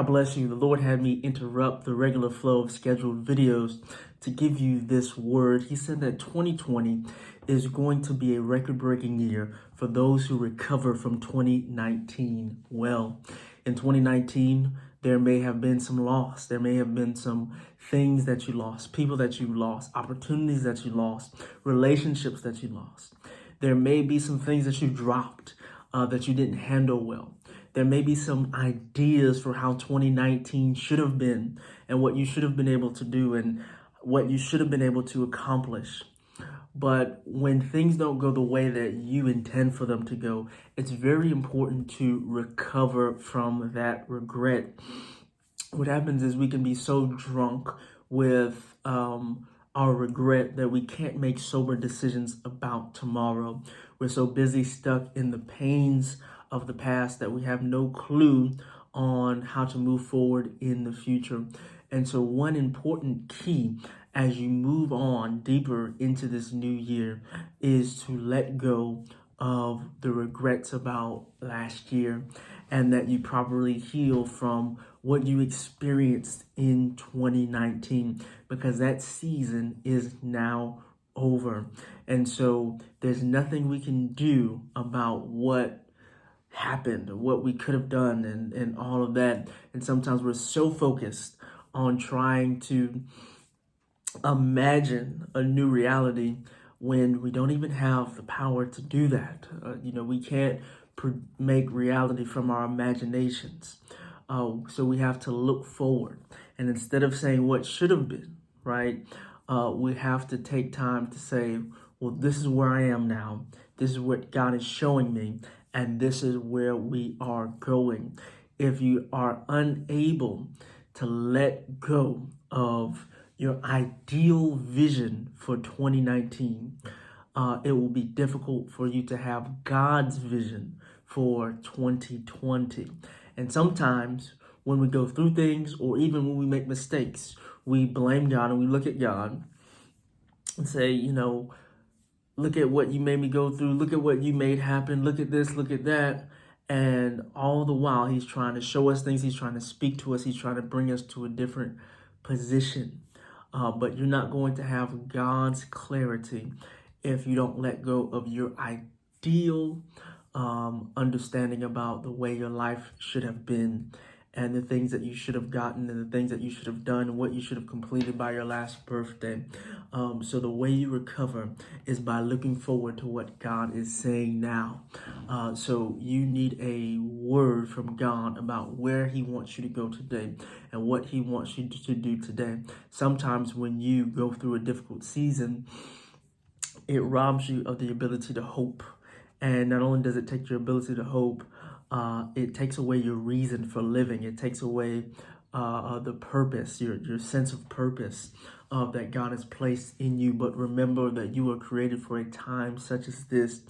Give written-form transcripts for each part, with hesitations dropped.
I bless you. The Lord had me interrupt the regular flow of scheduled videos to give you this word. He said that 2020 is going to be a record-breaking year for those who recover from 2019 well. In 2019, there may have been some loss. There may have been some things that you lost, people that you lost, opportunities that you lost, relationships that you lost. There may be some things that you dropped that you didn't handle well. There may be some ideas for how 2019 should have been and what you should have been able to do and what you should have been able to accomplish. But when things don't go the way that you intend for them to go, it's very important to recover from that regret. What happens is we can be so drunk with our regret that we can't make sober decisions about tomorrow. We're so busy stuck in the pains of the past that we have no clue on how to move forward in the future. And so one important key as you move on deeper into this new year is to let go of the regrets about last year and that you properly heal from what you experienced in 2019 because that season is now over. And so there's nothing we can do about what happened or what we could have done and all of that. And sometimes we're so focused on trying to imagine a new reality when we don't even have the power to do that. We can't make reality from our imaginations. So we have to look forward. And instead of saying what should have been, right, we have to take time to say, well, this is where I am now. This is what God is showing me. And this is where we are going. If you are unable to let go of your ideal vision for 2019, it will be difficult for you to have God's vision for 2020. And sometimes when we go through things or even when we make mistakes, we blame God and we look at God and say, look at what you made me go through. Look at what you made happen. Look at this, look at that. And all the while, he's trying to show us things. He's trying to speak to us. He's trying to bring us to a different position. But you're not going to have God's clarity if you don't let go of your ideal understanding about the way your life should have been and the things that you should have gotten and the things that you should have done and what you should have completed by your last birthday. So the way you recover is by looking forward to what God is saying now. So you need a word from God about where he wants you to go today and what he wants you to do today. Sometimes when you go through a difficult season, it robs you of the ability to hope. And not only does it take your ability to hope, it takes away your reason for living. It takes away the purpose, your sense of purpose that God has placed in you. But remember that you were created for a time such as this,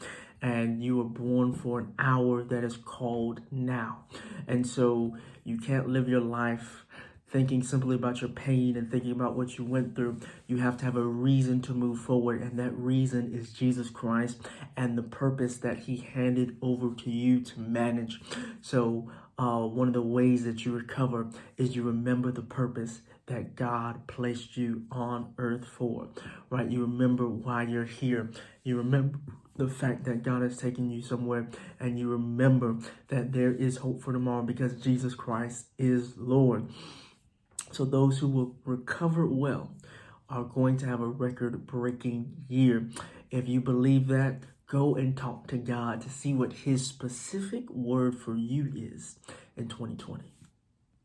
and you were born for an hour that is called now. And so you can't live your life thinking simply about your pain and thinking about what you went through. You have to have a reason to move forward, and that reason is Jesus Christ and the purpose that he handed over to you to manage. So one of the ways that you recover is you remember the purpose that God placed you on earth for, right? You remember why you're here. You remember the fact that God has taken you somewhere, and you remember that there is hope for tomorrow because Jesus Christ is Lord. So those who will recover well are going to have a record-breaking year. If you believe that, go and talk to God to see what his specific word for you is in 2020.